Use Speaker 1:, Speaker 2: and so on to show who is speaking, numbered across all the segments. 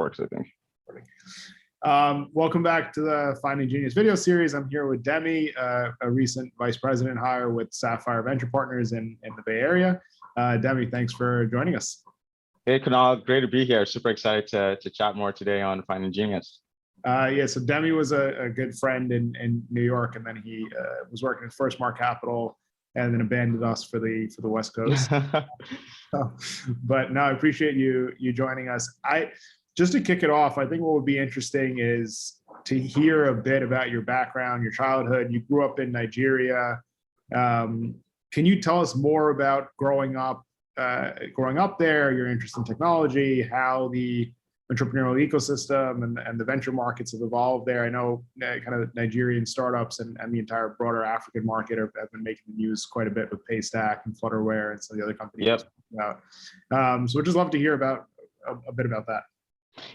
Speaker 1: works, I think.
Speaker 2: Welcome back to the Finding Genius video series. I'm here with Demi, a recent vice president hire with Sapphire Venture Partners in the Bay Area. Demi, thanks for joining us.
Speaker 1: Hey, Kunal, great to be here. Super excited to chat more today on Finding Genius.
Speaker 2: Yeah, so Demi was a good friend in New York, and then he was working at First Mark Capital, and then abandoned us for the West Coast. But no, I appreciate you joining us. Just to kick it off, I think what would be interesting is to hear a bit about your background, your childhood. You grew up in Nigeria. Can you tell us more about growing up there, your interest in technology, how the entrepreneurial ecosystem and the venture markets have evolved there? I know kind of Nigerian startups and the entire broader African market have been making the news quite a bit with PayStack and Flutterwave and some of the other companies.
Speaker 1: Yep.
Speaker 2: So we'd just love to hear about a bit about that.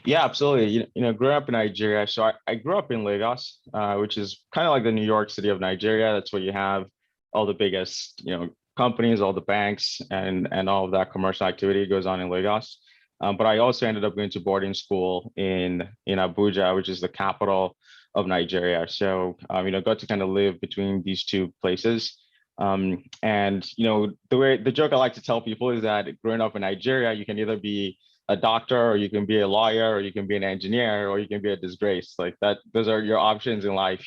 Speaker 1: Yeah, absolutely. Grew up in Nigeria. So I grew up in Lagos, which is kind of like the New York City of Nigeria. That's where you have all the biggest, companies, all the banks, and all of that commercial activity goes on in Lagos. But I also ended up going to boarding school in Abuja, which is the capital of Nigeria. So got to kind of live between these two places. And the joke I like to tell people is that growing up in Nigeria, you can either be a doctor, or you can be a lawyer, or you can be an engineer, or you can be a disgrace. Like that, those are your options in life,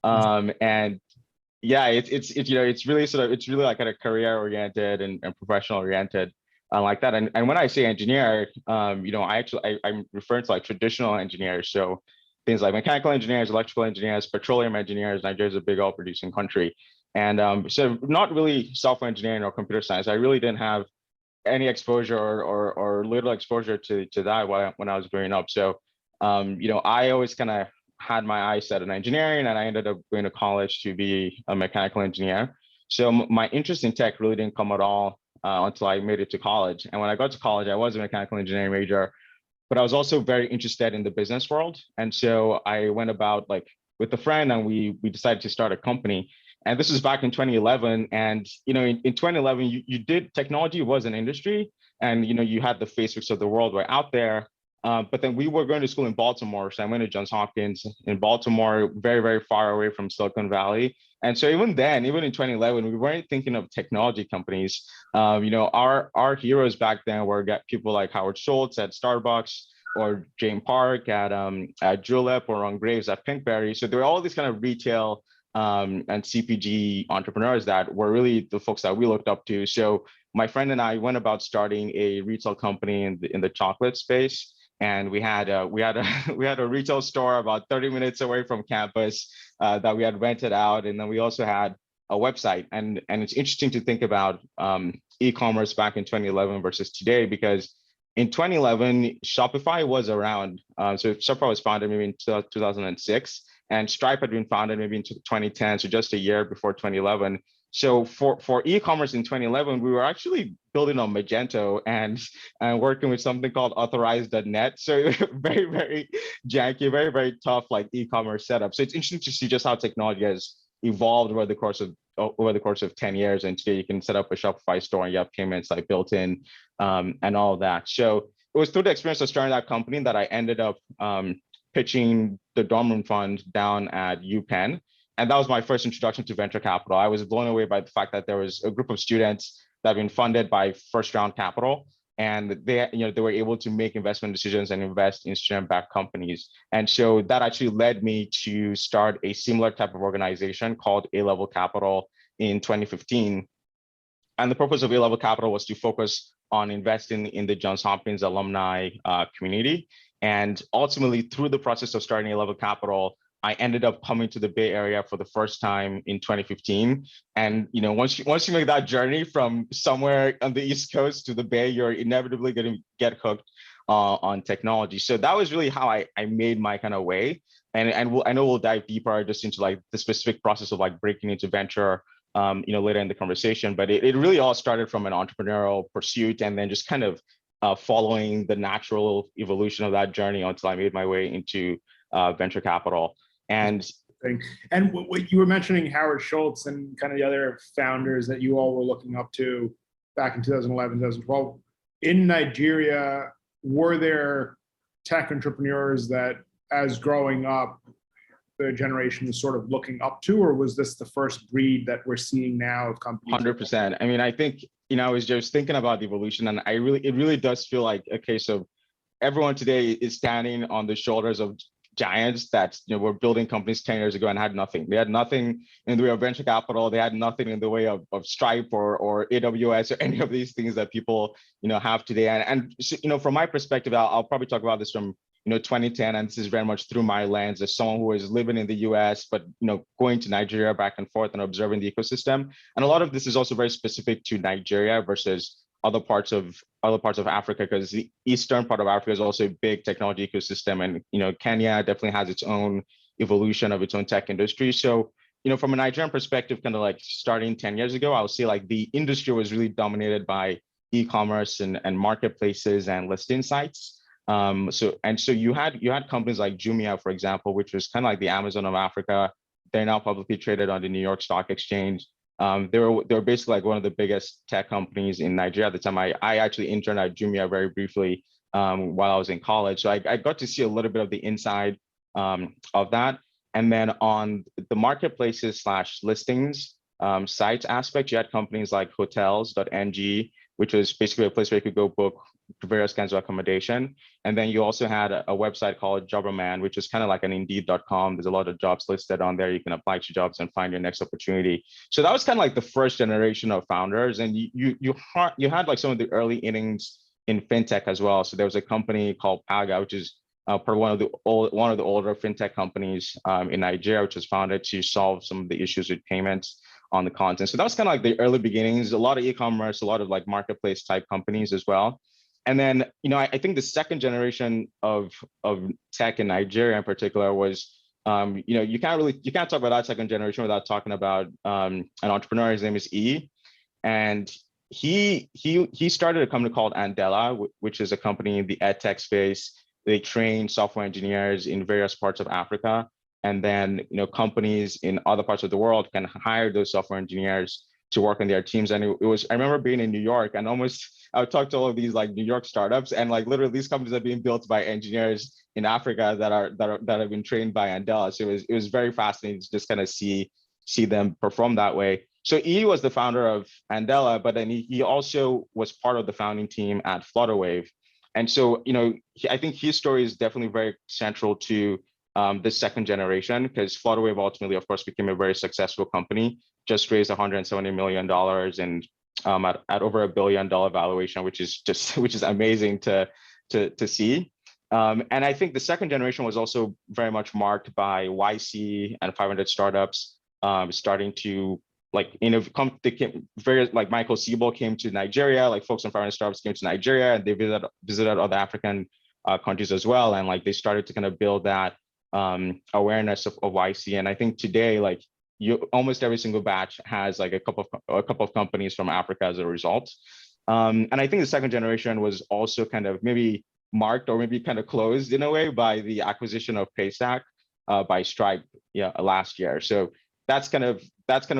Speaker 1: and yeah, it's really like kind of career oriented and professional oriented like that. And when I say engineer, I'm referring to like traditional engineers. So things like mechanical engineers, electrical engineers, petroleum engineers. Nigeria is a big oil producing country. And so not really software engineering or computer science. I really didn't have any exposure or little exposure to that when I was growing up. So, I always kind of had my eyes set on engineering, and I ended up going to college to be a mechanical engineer. So my interest in tech really didn't come at all until I made it to college. And when I got to college, I was a mechanical engineering major, but I was also very interested in the business world. And so I went about with a friend, and we decided to start a company. And this was back in 2011. And, in 2011, technology was an industry, and, you had the Facebooks of the world were out there. But then we were going to school in Baltimore. So I went to Johns Hopkins in Baltimore, very, very far away from Silicon Valley. And so even then, even in 2011, we weren't thinking of technology companies. Our heroes back then were people like Howard Schultz at Starbucks, or Jane Park at Julep, or Ron Graves at Pinkberry. So there were all these kind of retail and CPG entrepreneurs that were really the folks that we looked up to. So my friend and I went about starting a retail company in the chocolate space, and we had a retail store about 30 minutes away from campus that we had rented out, and then we also had a website. And it's interesting to think about e-commerce back in 2011 versus today, because in 2011 Shopify was around. So Shopify was founded maybe in 2006. And Stripe had been founded maybe in 2010, so just a year before 2011. So for e-commerce in 2011, we were actually building on Magento and working with something called Authorize.net. So very, very janky, very, very tough e-commerce setup. So it's interesting to see just how technology has evolved over the course of 10 years. And today you can set up a Shopify store and you have payments built in and all of that. So it was through the experience of starting that company that I ended up pitching the dorm room fund down at UPenn. And that was my first introduction to venture capital. I was blown away by the fact that there was a group of students that had been funded by first round capital, and they were able to make investment decisions and invest in student-backed companies. And so that actually led me to start a similar type of organization called A-Level Capital in 2015. And the purpose of A-Level Capital was to focus on investing in the Johns Hopkins alumni community. And ultimately, through the process of starting A-Level Capital, I ended up coming to the Bay Area for the first time in 2015. And once you make that journey from somewhere on the East Coast to the Bay, you're inevitably going to get hooked on technology. So that was really how I made my kind of way. And I know we'll dive deeper just into the specific process of breaking into venture later in the conversation. But it really all started from an entrepreneurial pursuit, and then just kind of following the natural evolution of that journey until I made my way into venture capital. And
Speaker 2: what you were mentioning, Howard Schultz and kind of the other founders that you all were looking up to back in 2011, 2012, in Nigeria, were there tech entrepreneurs that, as growing up, the generation is sort of looking up to, or was this the first breed that we're seeing now of companies?
Speaker 1: 100%. I mean, I think, I was just thinking about the evolution, and it really does feel like a case of everyone today is standing on the shoulders of giants that were building companies 10 years ago and had nothing. They had nothing in the way of venture capital. They had nothing in the way of Stripe or AWS or any of these things that people have today. And from my perspective, I'll probably talk about this from 2010, and this is very much through my lens as someone who was living in the US, but going to Nigeria back and forth and observing the ecosystem. And a lot of this is also very specific to Nigeria versus other parts of Africa, because the eastern part of Africa is also a big technology ecosystem, and Kenya definitely has its own evolution of its own tech industry. So from a Nigerian perspective, kind of like starting 10 years ago, I would say like the industry was really dominated by e-commerce and marketplaces and listing sites. So you had companies like Jumia, for example, which was kind of like the Amazon of Africa. They're now publicly traded on the New York Stock Exchange. They were basically like one of the biggest tech companies in Nigeria at the time. I actually interned at Jumia very briefly while I was in college. So I got to see a little bit of the inside of that. And then on the marketplaces / listings sites aspect, you had companies like hotels.ng, which was basically a place where you could go book various kinds of accommodation. And then you also had a website called Jobberman, which is kind of like an Indeed.com. There's a lot of jobs listed on there. You can apply to jobs and find your next opportunity. So that was kind of like the first generation of founders. And you had like some of the early innings in fintech as well. So there was a company called Paga, which is one of the older fintech companies in Nigeria, which was founded to solve some of the issues with payments on the continent. So that was kind of like the early beginnings. A lot of e-commerce, a lot of like marketplace type companies as well. And then, I think the second generation of tech in Nigeria in particular was, you can't talk about that second generation without talking about an entrepreneur. His name is E, and he started a company called Andela, which is a company in the Edtech space. They train software engineers in various parts of Africa, and then companies in other parts of the world can hire those software engineers to work on their teams. And I remember being in New York and I would talk to all of these like New York startups, and like literally these companies are being built by engineers in Africa that have been trained by Andela. So it was very fascinating to just kind of see them perform that way. So E was the founder of Andela, but then he also was part of the founding team at Flutterwave. And so, I think his story is definitely very central to the second generation, because Flutterwave ultimately, of course, became a very successful company, just raised $170 million and at over $1 billion valuation, which is amazing to see. And I think the second generation was also very much marked by YC and 500 startups starting to like like Michael Siebel came to Nigeria, like folks on 500 startups came to Nigeria, and they visited other African countries as well, and like they started to kind of build that awareness of YC. And I think today, like almost every single batch has like a couple of companies from Africa as a result. And I think the second generation was also kind of maybe marked or maybe kind of closed in a way by the acquisition of PayStack by Stripe last year. So that's kind of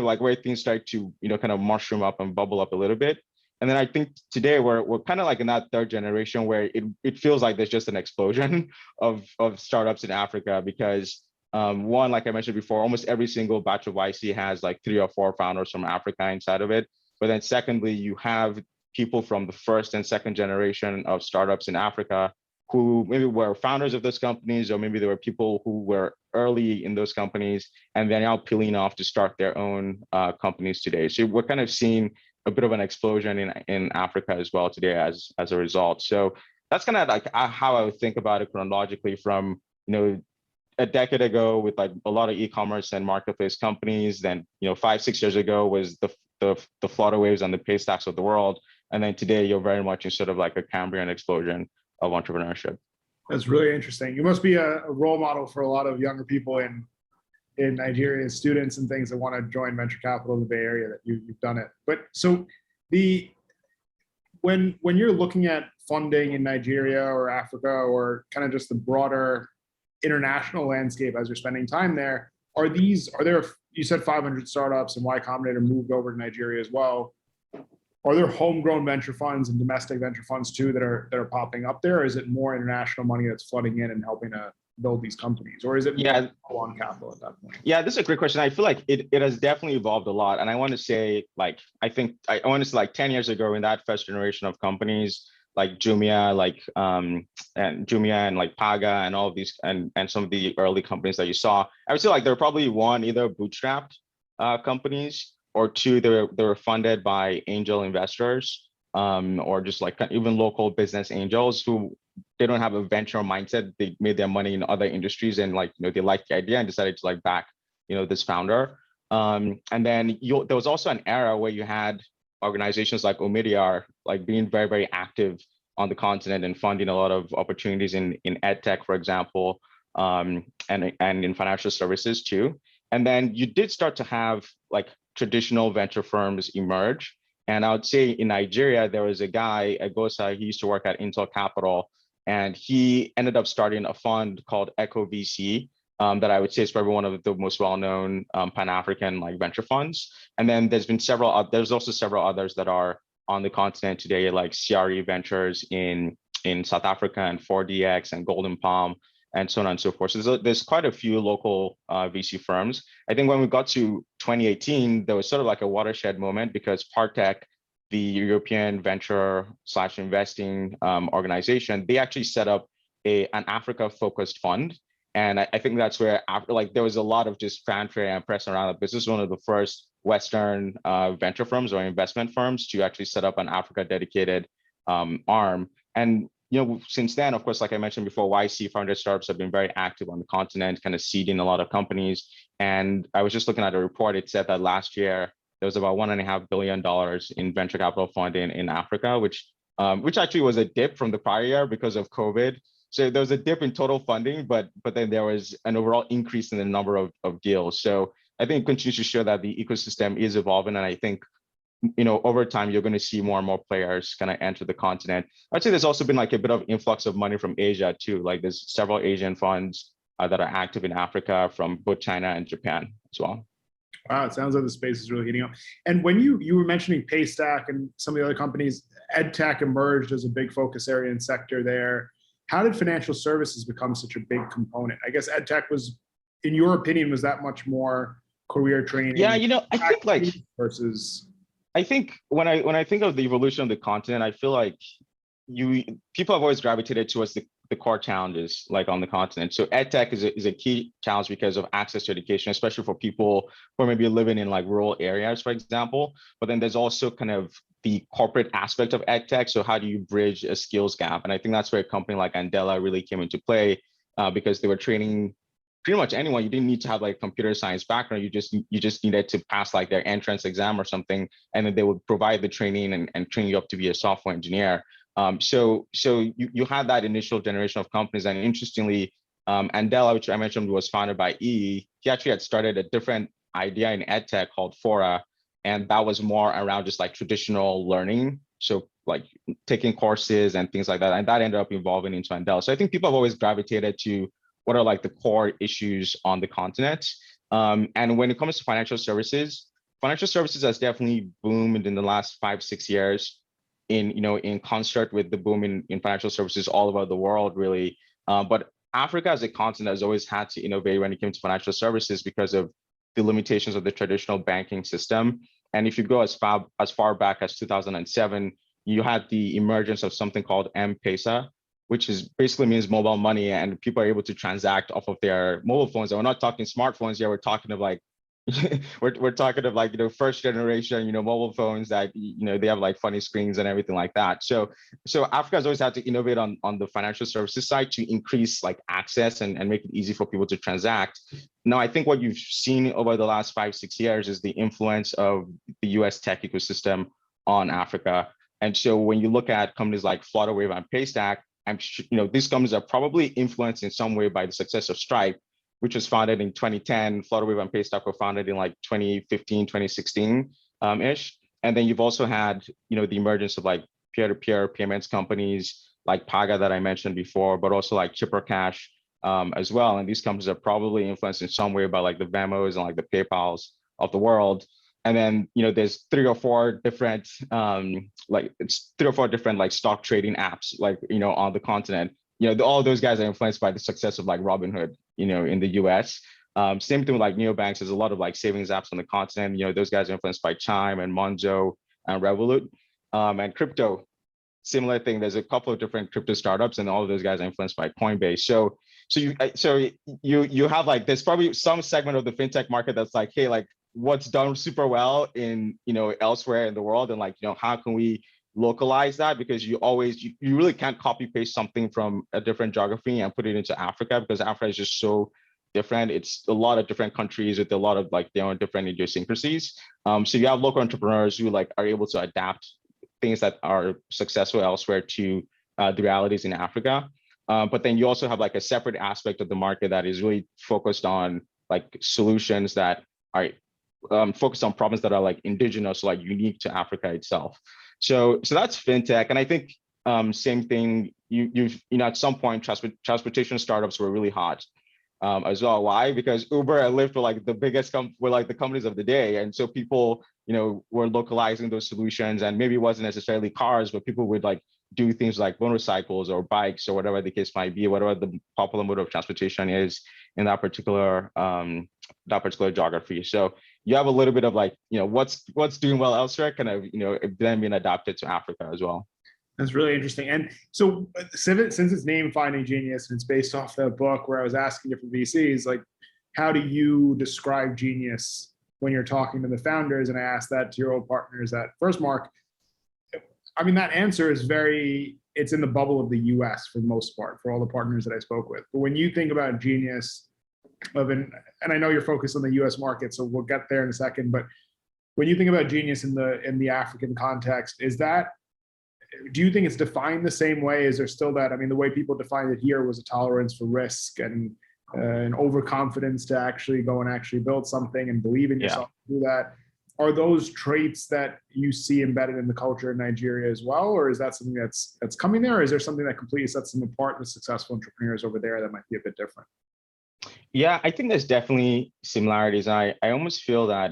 Speaker 1: like where things start to kind of mushroom up and bubble up a little bit. And then I think today we're kind of like in that third generation where it feels like there's just an explosion of startups in Africa, because one, like I mentioned before, almost every single batch of YC has like 3 or 4 founders from Africa inside of it. But then secondly, you have people from the first and second generation of startups in Africa who maybe were founders of those companies, or maybe there were people who were early in those companies and they're now peeling off to start their own companies today. So we're kind of seeing a bit of an explosion in Africa as well today as a result. So that's kind of like how I would think about it chronologically from, a decade ago with like a lot of e-commerce and marketplace companies. Then, 5-6 years ago was the Flutterwaves and the PayStacks of the world. And then today you're very much in sort of like a Cambrian explosion of entrepreneurship.
Speaker 2: That's really interesting. You must be a role model for a lot of younger people in Nigeria, students and things that want to join venture capital in the Bay Area, that you've done it. But so when you're looking at funding in Nigeria or Africa, or kind of just the broader international landscape as you're spending time there, are there, you said 500 startups and Y Combinator moved over to Nigeria as well. Are there homegrown venture funds and domestic venture funds too that are popping up there? Or is it more international money that's flooding in and helping to build these companies? Or is it more on capital at that point?
Speaker 1: Yeah, this is a great question. I feel like it has definitely evolved a lot. And I want to say, like, I want to say like 10 years ago in that first generation of companies, like Jumia, and like Paga and all of these and some of the early companies that you saw, I would say like there were probably one, either bootstrapped companies, or two, they were funded by angel investors, or just like even local business angels who they don't have a venture mindset. They made their money in other industries and like, they liked the idea and decided to like back, this founder. And then there was also an era where you had organizations like Omidyar like being very, very active on the continent and funding a lot of opportunities in Edtech, for example, and in financial services too. And then you did start to have like traditional venture firms emerge. And I would say in Nigeria, there was a guy, Agosa, he used to work at Intel Capital, and he ended up starting a fund called Echo VC, that I would say is probably one of the most well-known Pan-African like venture funds. And then there's also several others that are on the continent today, like CRE Ventures in South Africa, and 4DX and Golden Palm, and so on and so forth. So there's quite a few local VC firms. I think when we got to 2018, there was sort of like a watershed moment because Partech, the European venture/investing organization, they actually set up an Africa-focused fund. And I think that's where there was a lot of just fanfare and press around it. This is one of the first Western venture firms or investment firms to actually set up an Africa-dedicated arm. And since then, of course, like I mentioned before, YC-founded startups have been very active on the continent, kind of seeding a lot of companies. And I was just looking at a report. It said that last year there was about $1.5 billion in venture capital funding in Africa, which actually was a dip from the prior year because of COVID. So there was a dip in total funding, but then there was an overall increase in the number of deals. So I think it continues to show that the ecosystem is evolving, and I think over time, you're going to see more and more players kind of enter the continent. I'd say there's also been like a bit of influx of money from Asia too. Like there's several Asian funds that are active in Africa from both China and Japan as well.
Speaker 2: Wow, it sounds like the space is really heating up. And when you were mentioning PayStack and some of the other companies, Edtech emerged as a big focus area and sector there. How did financial services become such a big component? I guess Edtech was, in your opinion, was that much more career training?
Speaker 1: Yeah, I think like
Speaker 2: versus.
Speaker 1: I think when I think of the evolution of the continent, I feel like people have always gravitated towards the core challenges like on the continent. So EdTech is a key challenge because of access to education, especially for people who are maybe living in like rural areas, for example. But then there's also kind of the corporate aspect of EdTech. So how do you bridge a skills gap? And I think that's where a company like Andela really came into play, because they were training pretty much anyone. You didn't need to have like computer science background. You just needed to pass like their entrance exam or something, and then they would provide the training and train you up to be a software engineer. So you had that initial generation of companies, and interestingly, Andela, which I mentioned, was founded by E. He actually had started a different idea in EdTech called Fora, and that was more around just like traditional learning. So like taking courses and things like that, and that ended up evolving into Andela. So I think people have always gravitated to what are like the core issues on the continent. And when it comes to financial services has definitely boomed in the last 5-6 years in concert with the boom in financial services all over the world, really. But Africa as a continent has always had to innovate when it came to financial services because of the limitations of the traditional banking system. And if you go as far back as 2007, you had the emergence of something called M-Pesa, which is basically means mobile money, and people are able to transact off of their mobile phones. And we're not talking smartphones here. We're talking of like, we're talking of like, first generation, mobile phones that, they have like funny screens and everything like that. So Africa has always had to innovate on the financial services side to increase like access and make it easy for people to transact. Now, I think what you've seen over the last 5-6 years is the influence of the US tech ecosystem on Africa. And so when you look at companies like Flutterwave and PayStack, these companies are probably influenced in some way by the success of Stripe, which was founded in 2010. Flutterwave and PayStack were founded in like 2015, 2016-ish. And then you've also had, the emergence of like peer-to-peer payments companies like Paga that I mentioned before, but also like Chipper Cash as well. And these companies are probably influenced in some way by like the Vemos and like the PayPals of the world. And then, there's three or four different like stock trading apps, like, on the continent. All those guys are influenced by the success of like Robinhood, in the US. Same thing with like neobanks. There's a lot of like savings apps on the continent. Those guys are influenced by Chime and Monzo and Revolut. And crypto, similar thing. There's a couple of different crypto startups, and all of those guys are influenced by Coinbase. So you have like, there's probably some segment of the fintech market that's like, hey, like what's done super well in elsewhere in the world, and like how can we localize that, because you really can't copy paste something from a different geography and put it into Africa, because Africa is just so different. It's a lot of different countries with a lot of like their own different idiosyncrasies. So you have local entrepreneurs who like are able to adapt things that are successful elsewhere to the realities in Africa. But then you also have like a separate aspect of the market that is really focused on like solutions that are focused on problems that are like indigenous, like unique to Africa itself. So that's fintech. And I think same thing, at some point transportation startups were really hot as well. Why? Because Uber and Lyft were like the biggest were like the companies of the day. And so people, were localizing those solutions, and maybe it wasn't necessarily cars, but people would like do things like motorcycles or bikes or whatever the case might be, whatever the popular mode of transportation is in that particular geography. So you have a little bit of like, what's doing well elsewhere, kind of, then being adapted to Africa as well.
Speaker 2: That's really interesting. And so since it's named Finding Genius and it's based off the book where I was asking different VCs, like, how do you describe genius when you're talking to the founders? And I asked that to your old partners at Firstmark. I mean, that answer is it's in the bubble of the US for the most part, for all the partners that I spoke with. But when you think about genius and I know you're focused on the US market, so we'll get there in a second, but when you think about genius in the African context, do you think it's defined the same way? Is there still that, I mean, the way people defined it here was a tolerance for risk and an overconfidence to actually go and actually build something and believe in yourself to do that. Are those traits that you see embedded in the culture in Nigeria as well? Or is that something that's coming there? Or is there something that completely sets them apart with successful entrepreneurs over there that might be a bit different?
Speaker 1: Yeah, I think there's definitely similarities. I almost feel that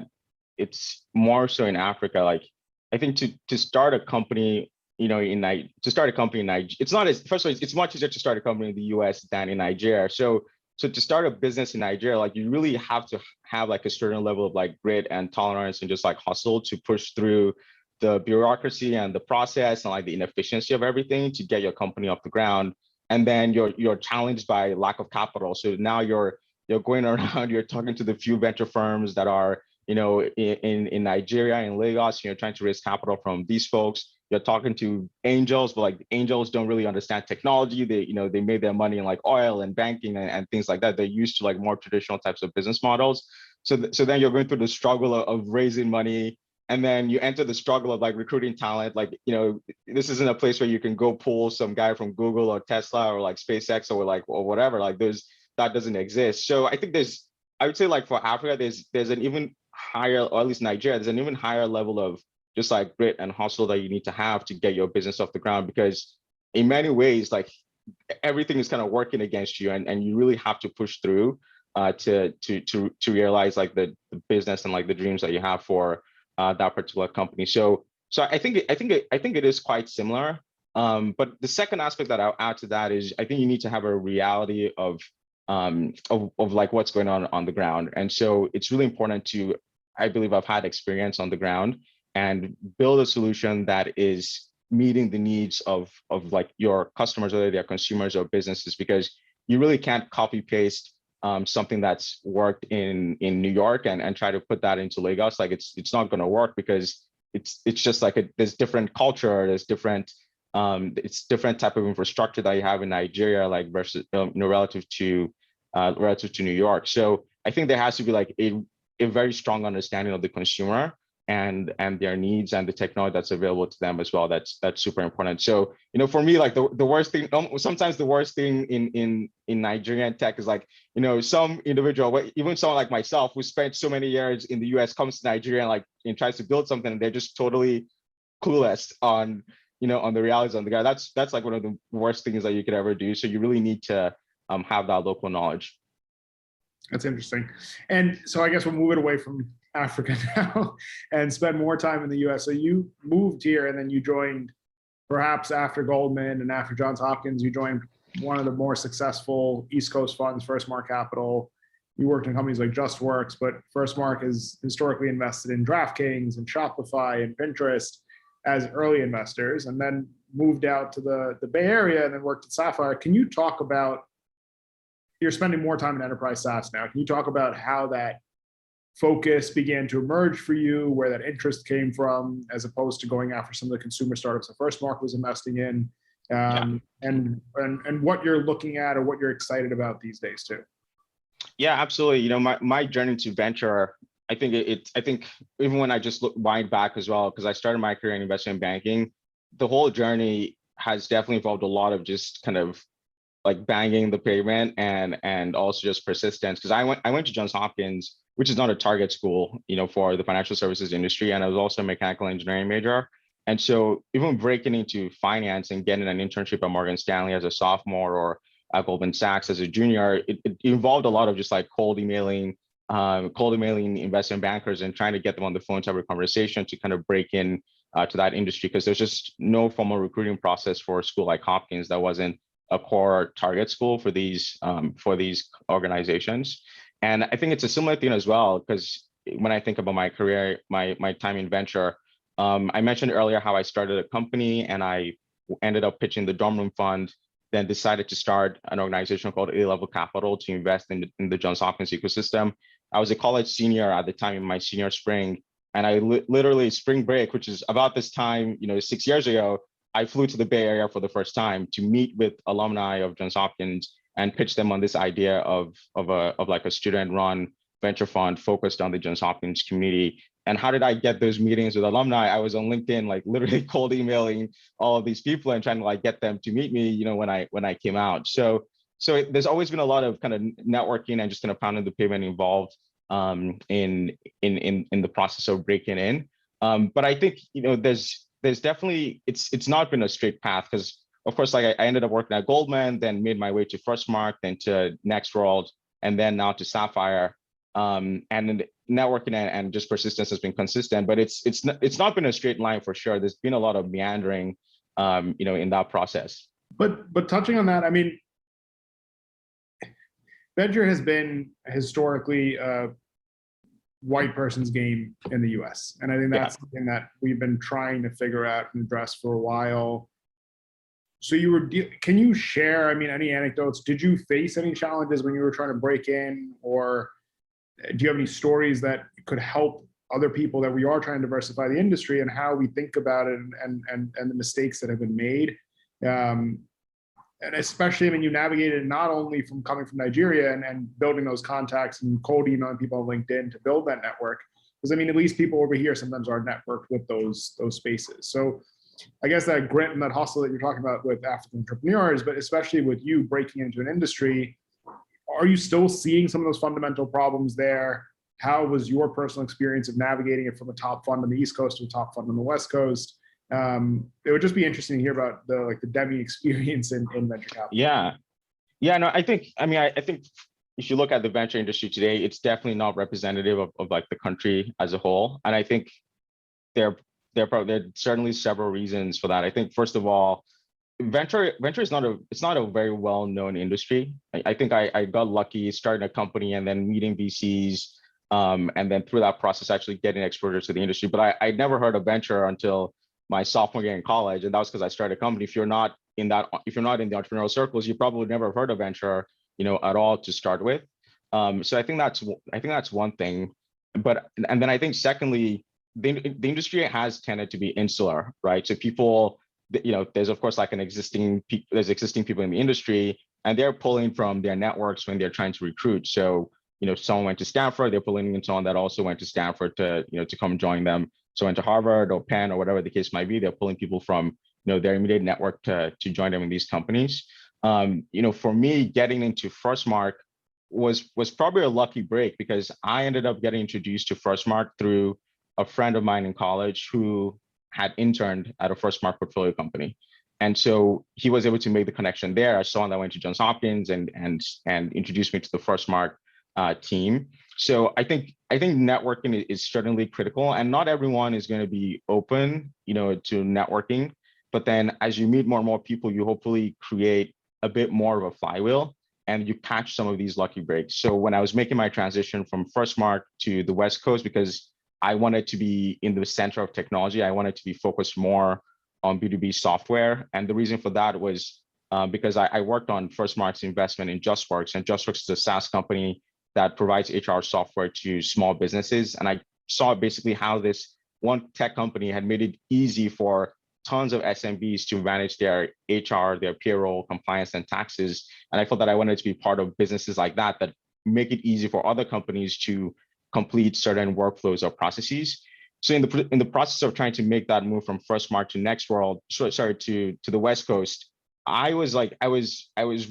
Speaker 1: it's more so in Africa. Like, I think to start a company, in Nigeria, it's not as, first of all, it's much easier to start a company in the US than in Nigeria. So to start a business in Nigeria, like you really have to have like a certain level of like grit and tolerance and just like hustle to push through the bureaucracy and the process and like the inefficiency of everything to get your company off the ground. And then you're challenged by lack of capital. So now you're going around, you're talking to the few venture firms that are, in Nigeria, in Lagos, you're trying to raise capital from these folks. You're talking to angels, but like angels don't really understand technology. They made their money in like oil and banking and things like that. They're used to like more traditional types of business models. So then you're going through the struggle of raising money, and then you enter the struggle of like recruiting talent. Like, this isn't a place where you can go pull some guy from Google or Tesla or like SpaceX or whatever. Like that doesn't exist. So I think I would say like for Africa, there's an even higher, or at least Nigeria, there's an even higher level of just like grit and hustle that you need to have to get your business off the ground, because in many ways, like everything is kind of working against you, and you really have to push through to realize like the business and like the dreams that you have for that particular company. So I think it is quite similar. But the second aspect that I'll add to that is I think you need to have a reality of like what's going on the ground. And so it's really important to, I believe I've had experience on the ground and build a solution that is meeting the needs of like your customers, whether they're consumers or businesses, because you really can't copy paste something that's worked in New York and try to put that into Lagos. Like it's not going to work, because it's just like there's different culture, there's different it's different type of infrastructure that you have in Nigeria, like versus relative to New York. So I think there has to be like a very strong understanding of the consumer and their needs and the technology that's available to them as well. That's super important. So, for me, like the worst thing, sometimes the worst thing in Nigerian tech is like, some individual, even someone like myself who spent so many years in the US comes to Nigeria and tries to build something, and they're just totally clueless on the realities on the ground. That's like one of the worst things that you could ever do. So you really need to have that local knowledge.
Speaker 2: That's interesting. And so I guess we'll move it away from Africa now and spend more time in the US. So you moved here and then you joined, perhaps after Goldman and after Johns Hopkins, you joined one of the more successful East Coast funds, Firstmark Capital. You worked in companies like JustWorks, but Firstmark is historically invested in DraftKings and Shopify and Pinterest as early investors, and then moved out to the Bay Area and then worked at Sapphire. Can you talk about, you're spending more time in enterprise SaaS now. Can you talk about how that focus began to emerge for you, where that interest came from, as opposed to going after some of the consumer startups that Firstmark was investing in, and what you're looking at or what you're excited about these days too?
Speaker 1: Yeah, absolutely. You know, my journey to venture, I think even when I just wind back as well, because I started my career in investment banking, the whole journey has definitely involved a lot of just kind of like banging the pavement and also just persistence. Because I went to Johns Hopkins, which is not a target school, you know, for the financial services industry, and I was also a mechanical engineering major. And so even breaking into finance and getting an internship at Morgan Stanley as a sophomore or at Goldman Sachs as a junior, it involved a lot of just like cold emailing investment bankers and trying to get them on the phone to have a conversation to kind of break in to that industry, because there's just no formal recruiting process for a school like Hopkins that wasn't a core target school for these organizations. And I think it's a similar thing as well, because when I think about my career, my time in venture, I mentioned earlier how I started a company and I ended up pitching the dorm room fund, then decided to start an organization called A-Level Capital to invest in the Johns Hopkins ecosystem. I was a college senior at the time in my senior spring, and I literally spring break, which is about this time, you know, 6 years ago, I flew to the Bay Area for the first time to meet with alumni of Johns Hopkins and pitch them on this idea of like a student-run venture fund focused on the Johns Hopkins community. And how did I get those meetings with alumni? I was on LinkedIn, like literally cold emailing all of these people and trying to like get them to meet me, you know, when I came out. So there's always been a lot of kind of networking and just kind of pounding the pavement involved in the process of breaking in. But I think, you know, there's definitely, it's not been a straight path, because of course, like I ended up working at Goldman, then made my way to Firstmark, then to Next World, and then now to Sapphire. And then networking and just persistence has been consistent, but it's not been a straight line for sure. There's been a lot of meandering, you know, in that process.
Speaker 2: But touching on that, I mean, venture has been historically a white person's game in the US. And I think that's something that we've been trying to figure out and address for a while. So can you share, I mean, any anecdotes? Did you face any challenges when you were trying to break in, or do you have any stories that could help other people that we are trying to diversify the industry and how we think about it and the mistakes that have been made? And especially, I mean, you navigated not only from coming from Nigeria and building those contacts and cold emailing people on LinkedIn to build that network, because I mean, at least people over here sometimes are networked with those spaces. So I guess that grit and that hustle that you're talking about with African entrepreneurs, but especially with you breaking into an industry, are you still seeing some of those fundamental problems there? How was your personal experience of navigating it from a top fund on the East Coast to a top fund on the West Coast? It would just be interesting to hear about the Demi experience in venture capital.
Speaker 1: Yeah, no, I think if you look at the venture industry today, it's definitely not representative of like the country as a whole. And I think there are certainly several reasons for that. I think first of all, venture is not a very well-known industry. I think I got lucky starting a company and then meeting VCs, and then through that process actually getting exposure to the industry. But I never heard of venture until my sophomore year in college, and that was because I started a company. If you're not in the entrepreneurial circles, you probably never have heard of venture, you know, at all to start with. So I think that's one thing. And then I think secondly, the industry has tended to be insular, right? So people, you know, there's of course like existing people in the industry, and they're pulling from their networks when they're trying to recruit. So, you know, someone went to Stanford, they're pulling in someone that also went to Stanford to, you know, to come join them. So went to Harvard or Penn or whatever the case might be, they're pulling people from, you know, their immediate network to join them in these companies. You know, for me, getting into Firstmark was probably a lucky break, because I ended up getting introduced to Firstmark through a friend of mine in college who had interned at a Firstmark portfolio company. And so he was able to make the connection there as someone that went to Johns Hopkins and introduced me to the Firstmark team. So I think networking is certainly critical, and not everyone is going to be open, to networking. But then as you meet more and more people, you hopefully create a bit more of a flywheel, and you catch some of these lucky breaks. So when I was making my transition from Firstmark to the West Coast, because I wanted to be in the center of technology, I wanted to be focused more on B2B software. And the reason for that was because I worked on Firstmark's investment in JustWorks, and JustWorks is a SaaS company that provides HR software to small businesses. And I saw basically how this one tech company had made it easy for tons of SMBs to manage their HR, their payroll, compliance, and taxes. And I thought that I wanted to be part of businesses like that make it easy for other companies to complete certain workflows or processes. So in the process of trying to make that move from Firstmark to to the West Coast, I was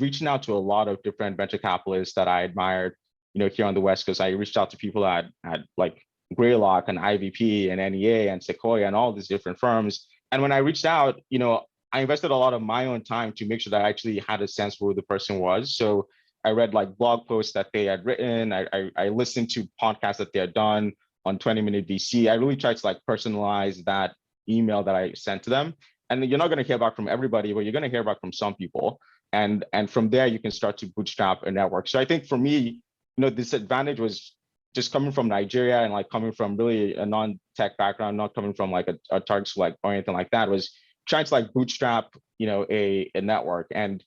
Speaker 1: reaching out to a lot of different venture capitalists that I admired, here on the West Coast. I reached out to people that had like Greylock and IVP and NEA and Sequoia and all these different firms. And when I reached out, I invested a lot of my own time to make sure that I actually had a sense for who the person was. So I read like blog posts that they had written. I listened to podcasts that they had done on 20-minute VC. I really tried to like personalize that email that I sent to them. And you're not going to hear back from everybody, but you're going to hear back from some people. And from there, you can start to bootstrap a network. So I think for me, this advantage was just coming from Nigeria and like coming from really a non-tech background, not coming from like a target select or anything like that, was trying to like bootstrap, a network. And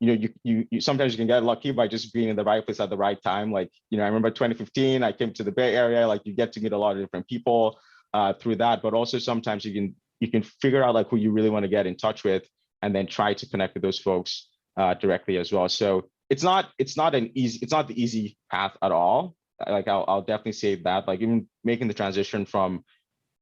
Speaker 1: you sometimes you can get lucky by just being in the right place at the right time. Like, I remember 2015, I came to the Bay Area. Like, you get to meet a lot of different people through that, but also sometimes you can figure out like who you really want to get in touch with, and then try to connect with those folks directly as well. So it's not the easy path at all. Like, I'll definitely say that. Like, even making the transition from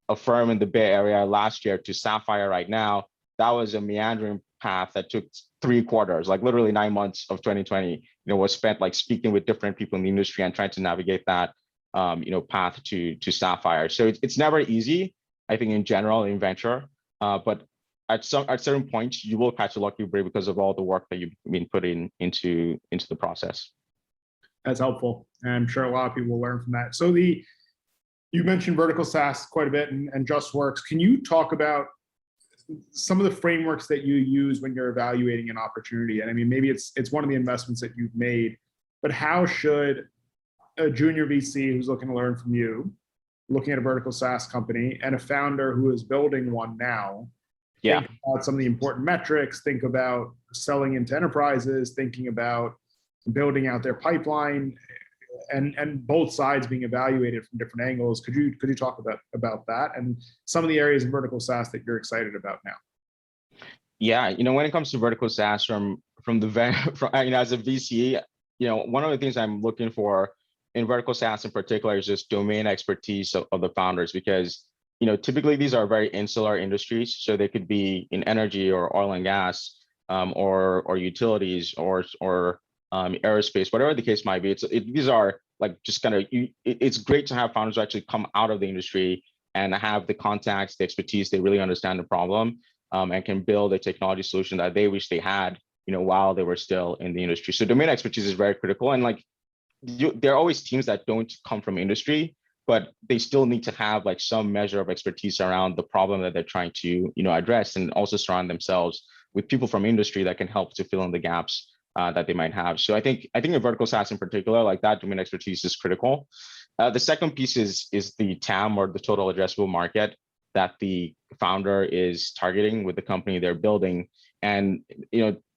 Speaker 1: a firm in the Bay Area last year to Sapphire right now, that was a meandering path that took 3 quarters, like literally 9 months of 2020, was spent like speaking with different people in the industry and trying to navigate that, path to Sapphire. So it's never easy, I think, in general in venture, but at certain points you will catch a lucky break because of all the work that you've been putting into the process.
Speaker 2: That's helpful, and I'm sure a lot of people will learn from that. So you mentioned Vertical SaaS quite a bit, and JustWorks. Can you talk about some of the frameworks that you use when you're evaluating an opportunity? And I mean, maybe it's one of the investments that you've made, but how should a junior VC who's looking to learn from you, looking at a vertical SaaS company, and a founder who is building one now, think about some of the important metrics, think about selling into enterprises, thinking about building out their pipeline, and both sides being evaluated from different angles? Could you talk about that and some of the areas in vertical SaaS that you're excited about now?
Speaker 1: Yeah, when it comes to vertical SaaS from as a VC, one of the things I'm looking for in vertical SaaS in particular is just domain expertise of the founders, because typically these are very insular industries. So they could be in energy or oil and gas, or utilities or aerospace, whatever the case might be. These are like just kind of, it's great to have founders who actually come out of the industry and have the contacts, the expertise, they really understand the problem, and can build a technology solution that they wish they had, while they were still in the industry. So domain expertise is very critical. And like, there are always teams that don't come from industry, but they still need to have like some measure of expertise around the problem that they're trying to, address, and also surround themselves with people from industry that can help to fill in the gaps that they might have. So I think in vertical SaaS in particular, like that domain expertise is critical. The second piece is the TAM, or the total addressable market, that the founder is targeting with the company they're building. And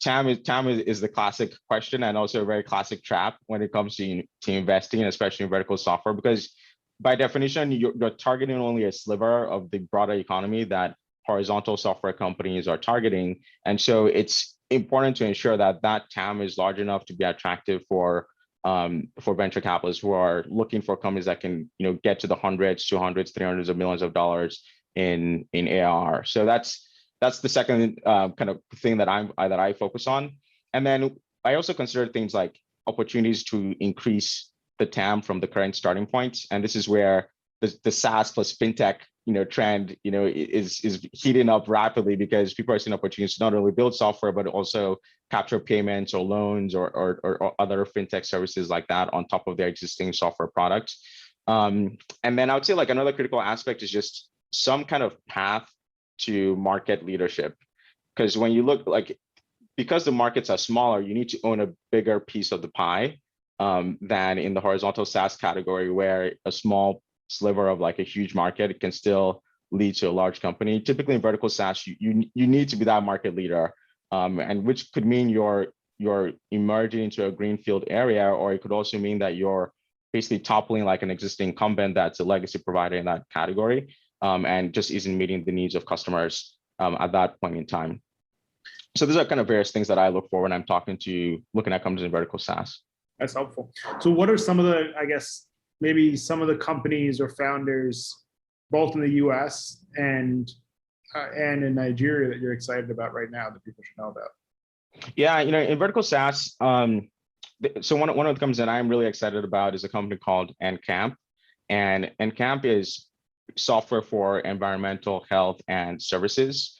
Speaker 1: TAM is the classic question, and also a very classic trap when it comes to investing, especially in vertical software, because by definition you're targeting only a sliver of the broader economy that horizontal software companies are targeting. And so it's important to ensure that TAM is large enough to be attractive for venture capitalists who are looking for companies that can get to the hundreds, 200s, 300s of millions of dollars in ARR. So that's the second kind of thing that I focus on. And then I also consider things like opportunities to increase the TAM from the current starting point. And this is where the SaaS plus fintech trend, is heating up rapidly because people are seeing opportunities to not only build software, but also capture payments or loans or other fintech services like that on top of their existing software products. And then I would say like another critical aspect is just some kind of path to market leadership. Because when you look like, because the markets are smaller, you need to own a bigger piece of the pie than in the horizontal SaaS category, where a small sliver of like a huge market can still lead to a large company. Typically in vertical SaaS, you need to be that market leader, and which could mean you're emerging into a greenfield area, or it could also mean that you're basically toppling like an existing incumbent that's a legacy provider in that category, and just isn't meeting the needs of customers at that point in time. So these are kind of various things that I look for when I'm looking at companies in vertical SaaS.
Speaker 2: That's helpful. So what are some of the, I guess, maybe some of the companies or founders, both in the US and in Nigeria, that you're excited about right now that people should know about?
Speaker 1: Yeah, in vertical SaaS, so one of the companies that I'm really excited about is a company called Encamp. And Encamp is software for environmental health and services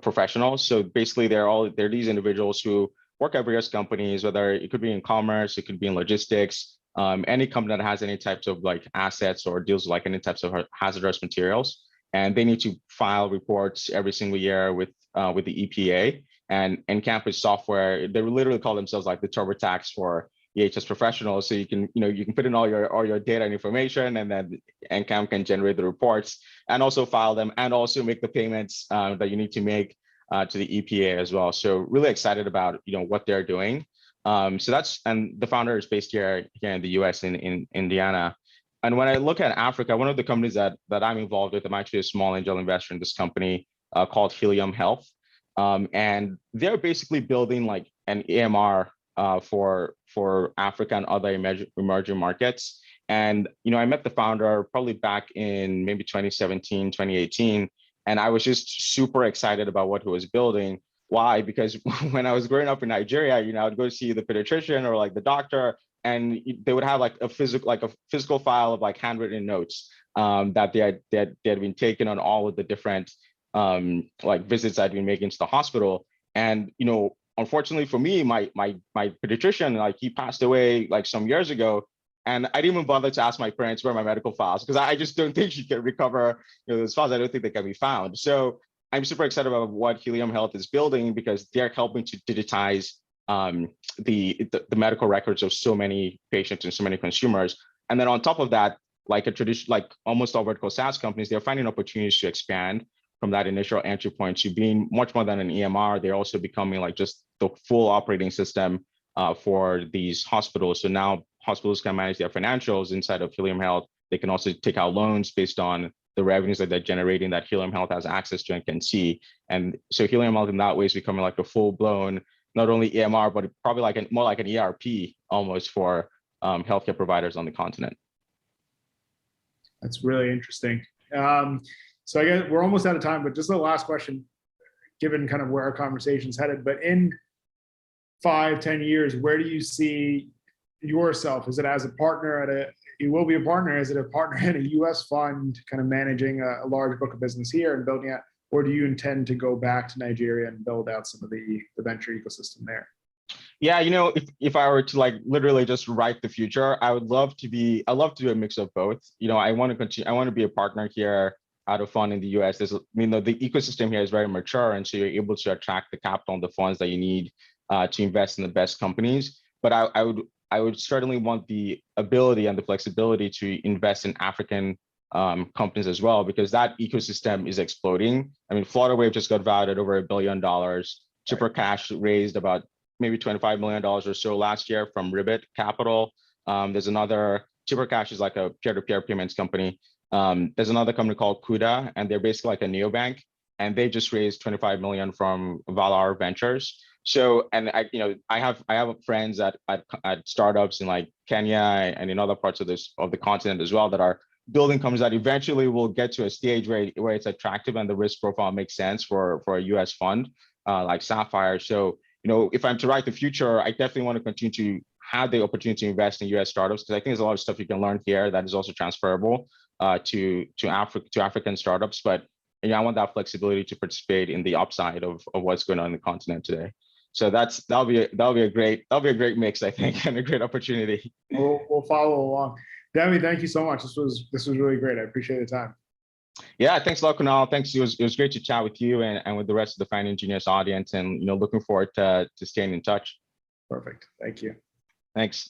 Speaker 1: professionals. So basically they're these individuals who work at various companies, whether it could be in commerce, it could be in logistics, any company that has any types of like assets or deals with like any types of hazardous materials. And they need to file reports every single year with the EPA. And Encamp is software. They literally call themselves like the TurboTax for EHS professionals. So you can put in all your data and information, and then Encamp can generate the reports and also file them and also make the payments that you need to make to the EPA as well. So really excited about what they're doing. And the founder is based here in the US in Indiana. And when I look at Africa, one of the companies that I'm involved with, I'm actually a small angel investor in this company called Helium Health. And they're basically building like an EMR for Africa and other emerging markets. And I met the founder probably back in maybe 2017, 2018, and I was just super excited about what he was building. Why? Because when I was growing up in Nigeria, I'd go see the pediatrician or like the doctor, and they would have like a physical file of like handwritten notes that they had been taken on all of the different like visits I'd been making to the hospital. And unfortunately for me, my pediatrician, like he passed away like some years ago, and I didn't even bother to ask my parents where my medical files, because I just don't think she can recover those files. I don't think they can be found. So I'm super excited about what Helium Health is building, because they're helping to digitize the medical records of so many patients and so many consumers. And then on top of that, like almost all vertical SaaS companies, they're finding opportunities to expand from that initial entry point to being much more than an EMR. They're also becoming like just the full operating system for these hospitals. So now hospitals can manage their financials inside of Helium Health. They can also take out loans based on the revenues that they're generating that Helium Health has access to and can see. And so Helium Health in that way is becoming like a full-blown, not only EMR, but probably like more like an ERP almost for healthcare providers on the continent.
Speaker 2: That's really interesting. So I guess we're almost out of time, but just the last question, given kind of where our conversation's headed, but in 5-10 years, where do you see yourself? Is it as a partner you will be a partner, is it a partner in a US fund kind of managing a large book of business here and building it, or do you intend to go back to Nigeria and build out some of the venture ecosystem there?
Speaker 1: Yeah, if I were to like literally just write the future, I would love to do a mix of both. I want to continue, I want to be a partner here out of fund in the US. The ecosystem here is very mature, and so you're able to attract the capital and the funds that you need to invest in the best companies. But I would certainly want the ability and the flexibility to invest in African companies as well, because that ecosystem is exploding. I mean, Flutterwave just got valued at over $1 billion. Chipper Cash raised about maybe $25 million or so last year from Ribbit Capital. There's another, Chipper Cash is like a peer-to-peer payments company. There's another company called Kuda, and they're basically like a neobank, and they just raised 25 million from Valar Ventures. So, and I have friends at startups in like Kenya and in other parts of the continent as well that are building companies that eventually will get to a stage where it's attractive and the risk profile makes sense for a US fund like Sapphire. So, if I'm to write the future, I definitely want to continue to had the opportunity to invest in US startups, because I think there's a lot of stuff you can learn here that is also transferable to African startups. But I want that flexibility to participate in the upside of what's going on in the continent today. So that'll be a great mix, I think, and a great opportunity.
Speaker 2: We'll follow along. Demi, thank you so much. This was really great. I appreciate the time.
Speaker 1: Yeah, thanks a lot, Kunal. Thanks. It was great to chat with you and with the rest of the Fine Engineers audience, and looking forward to staying in touch.
Speaker 2: Perfect. Thank you.
Speaker 1: Thanks.